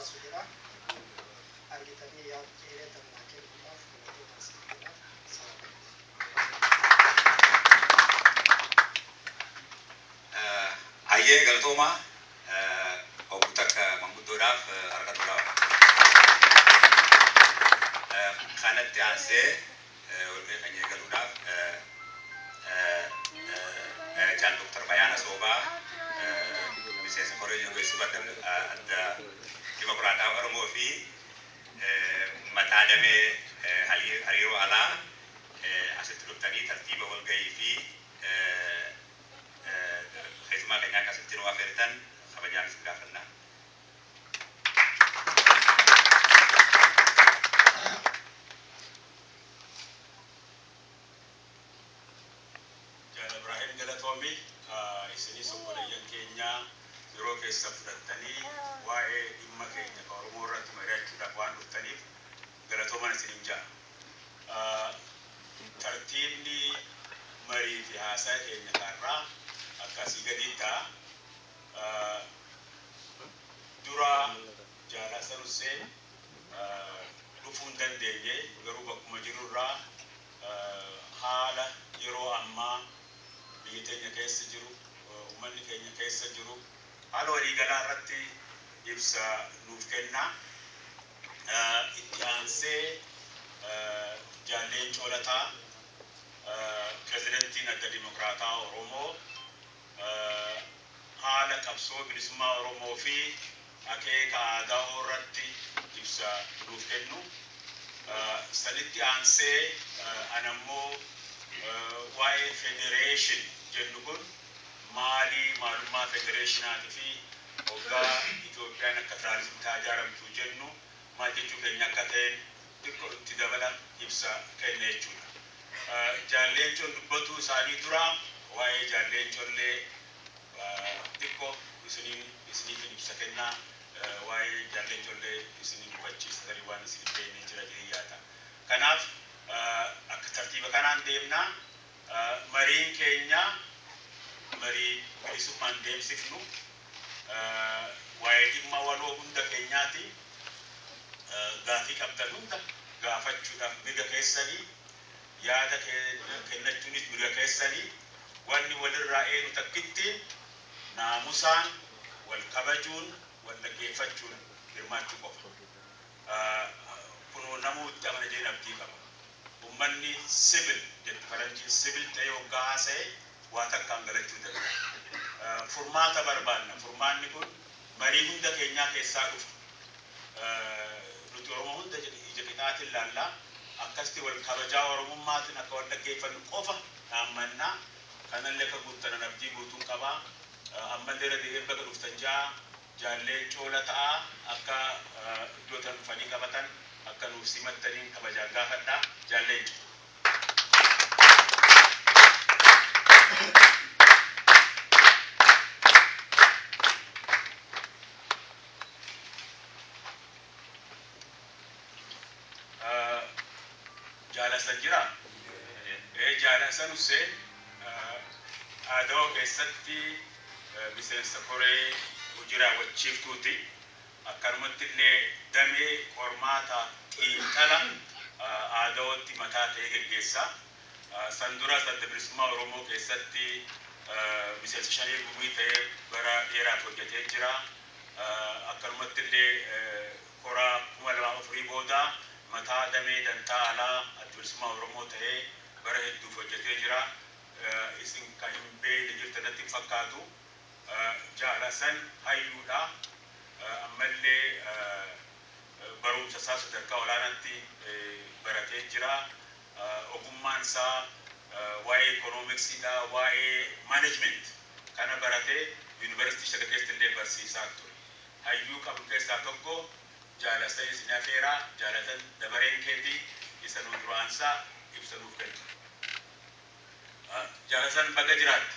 سجرا أرجتني يا إيرة تمناكين الله فلتو مسجرا سلام Aye galatoma ogutak mangudodaf argadodaf kanatti anse olbe kanye galudaf Jan Dr. Bayana Soba misesa kore yoga sibadam adda demokrata Oromo fi matadame hariru ala aset luktani tartiba wal gai fi خدمة كنا كسبتين وافرتن خبجان سكافنا جان إبراهيم جلتومي إسني سوبريان كينيا يروك استفدتني واي إما كينيا كورمورة مريج دقوان التنيف جلتوما نسنجا ترتيبني مري في هاسا كينيا كارا akasi gadita dura jala saruse lufun dandenge garu bakuma jirurra hala yero amma biyetenya kaysa jiru ummanni kenya kaysa jiru hala wali gala ratti ibsa nuf kenna ittianse jalle cholata presidentin adda demokrata oromo haala qabsoo bilisummaa Oromoo fi akeeka aadaa irratti ibsa nuuf kennu sanitti aansee anammoo waa'ee federation jennu kun maalummaa federatiinaati fi hoggaa Itoophiyaan akka federaalizimii ijaaramtu jennu maal jechuu keenya akka ta'een xiqqoo itti dabala ibsa kenna jechuudha. Jaallencoon dubbatu isaanii dura waa'ee jaallencollee xiqqoo isiniif ibsa kenna waa'ee jaallencollee isinii hubachiisa tarii waan isin beekne jira jedhee yaada. Kanaaf akka tartiiba kanaan deemna mariin keenya marii bilisummaan deemsifnu waa'ee dhimma waloo hunda keenyaati gaafii qabdan hunda gaafachuudhaaf mirga keessanii yaada kennachuunis mirga keessanii wanni walirraa eenu takkitti naamusaan wal kabajuun wal dhaggeeffachuun hirmaachuu qofa. Kunoo namuu itti amanajeen abdii qaba. Ummanni sibil jettu faranjiin sibil ta'ee hoggaa haasa'e waa takkaan galachuu danda'a. Furmaata barbaanna. Furmaanni kun marii hunda keenyaa keessaa dhufa. Nuti Oromoo hunda ija qixaatiin laallaa akkasitti wal kabajaa Oromummaatiin akka wal dhaggeeffannu qofa dhaammannaa kanallee akka guuttanan abdii guutuun qabaa. Ammallee irra deebiin bakka dhuftan jaallee coola ta'a akka iddoo tan dhufanii qabatan akka nuuf simattaniin kabajaan gaafadhaa jaallee jaalasan jira jaalasan Hussein aadoo keessatti miseensa koree hojii raawwachiiftuuti akkanumatti illee damee qormaata xiinxala aadootti mataa ta'ee geggeessa san dura adda bilisummaa Oromoo keessatti miseensa shanii gumii ta'ee bara dheeraaf hojjetee jira akkanumatti illee koraa 2004 booda mataa damee dantaa alaa adda bilisummaa Oromoo ta'ee bara hedduuf hojjetee jira isin kan hin beekne jirtanatti hin fakkaatu jaalasan hayyuudha ammallee barumsa isaa sadarkaa olaanaatti baratee jira ogummaan isaa waa'ee ikoonomiksiidha waa'ee maanejment kana baratee yuunivarsiitii Shaga keessatti illee barsiisaa ture hayyuu qabu keessaa tokko jaalasan isin afeeraa jaalatan dabareen keetii isa nu duraansaa ibsa nuuf kennu. Jaalasan baga jiraatti.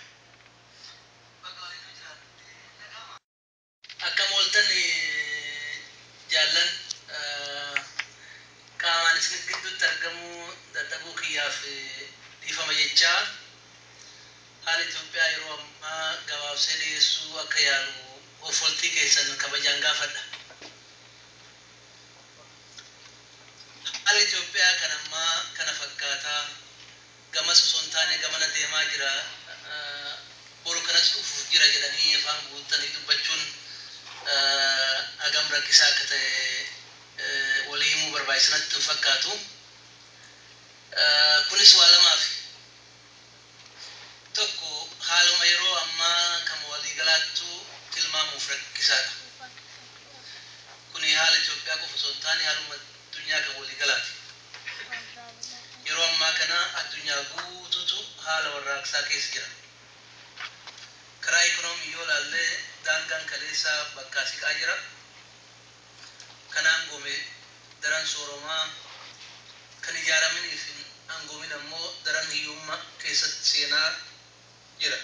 Akka mooltan jaallan qaamaan isin gidduutti argamuu dadhabuu kiyyaaf dhiifama jechaa haala Itoophiyaa yeroo ammaa gabaabsee dhiyeessuu akka yaalu offoltii keessan kabajaan gaafadha. Haala Itoophiyaa kan ammaa kana fakkaataa gama sosontaane gamana deemaa jira boru kanas dhufuuf jira jedhanii afaan guuttanii dubbachuun hagam rakkisaa akka ta'e walii himuu barbaachisanatti fakkaatu. Kunis waa lamaaf. Tokko haaluma yeroo ammaa kan waliigalaattu tilmaamuuf rakkisaadha. Kuni haala Itoophiyaa qofa osoo hin taane haaluma addunyaa kan waliigalaati. Yeroo ammaa kana addunyaa guutuutu haala warraaqsaa keessa jira. Karaa ikoonoomii yoo ilaalle daangaan kaleessaa bakkaa siqaa jira. Kan aangoome daran sooromaa kan ijaaramanii fi aangoomin ammoo daran hiyyummaa keessatti seenaa jira.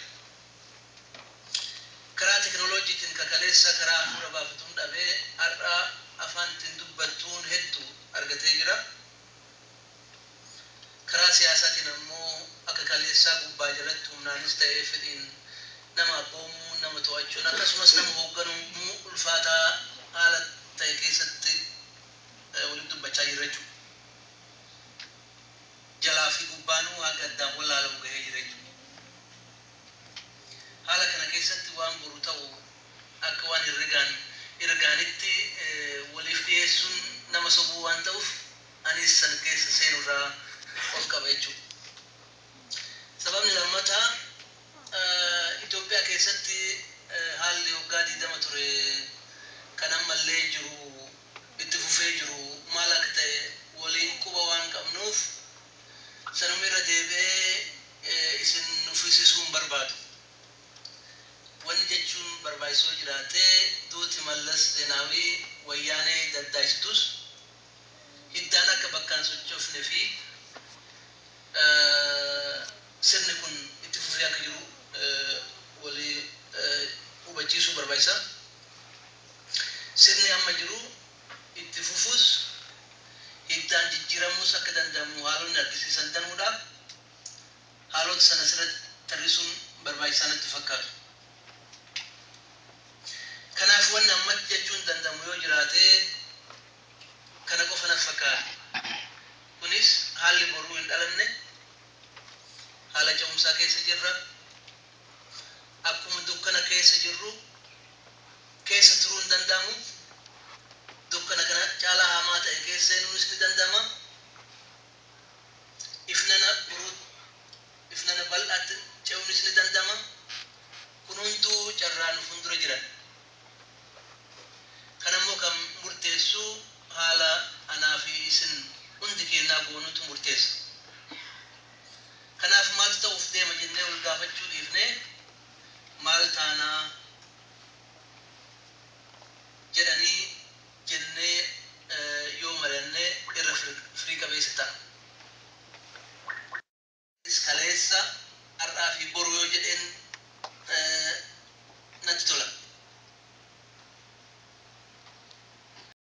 Karaa teknooloojiitiin kakaleessa karaa hafuura baafatuun dhabee har'aa afaan ittiin dubbattuun hedduu argatee jira. Karaa siyaasaatiin ammoo akka kaleessaa gubbaa jalatti humnaanis ta'ee fedhiin nama abboomuu, nama to'achuun akkasumas nama hoogganuu ulfaataa haala ta'e keessatti waliin dubbachaa jirra jechuudha. Jalaa fi gubbaanuu haga addaan wallaalamu gahee jira jechuudha. Haala kana keessatti waan boru ta'u akka waan irgaanitti waliif dhiyeessuun nama sobuu waan ta'uuf anis san keessa seenurraa of qaba jechuudha. Sababni lammataa Itoophiyaa keessatti haalli waggaa 20 ture kan ammallee jiru itti fufee jiru maal akka ta'e waliin quba waan qabnuuf sanuma irra deebi'ee isin nuffisiisuun barbaadu. Wanni jechuun barbaachisoo jiraatee duuti Mallas Zeenaawii wayyaanee daddaasitus hiddaan akka bakkaan sochoofne fi sirni kun itti fufee akka jiru walii hubachiisuu barbaachisa. Sirni amma jiru itti fufuus hiddaan jijjiiramuus akka danda'amu haalonni argisiisan danuudhaaf haalota sana sirratti tarrisuun barbaachisaa natti fakkaatu. Kanaaf wanni ammatti jechuun danda'amu yoo jiraate kana qofa natti fakkaata. Kunis haalli boruu hin dhalanne haala ce'umsaa keessa jirra. Akkuma dukkana keessa jirru keessa turuu hin danda'amu. Dukkana kana caalaa hamaa ta'e keessa seenuunis ni danda'ama. Ifnana bal'aatti ce'uunis ni danda'ama. Kun hunduu carraa nu fuuldura jiran. Kanammoo kan murteessu haala anaa fi isin hundi kennaa goonutu murteessa. Kanaaf maaltu ta'uuf deema jennee wal gaafachuu dhiifnee maal taanaa jedhanii jennee yoo mari'annee irra firii qabeessa ta'a.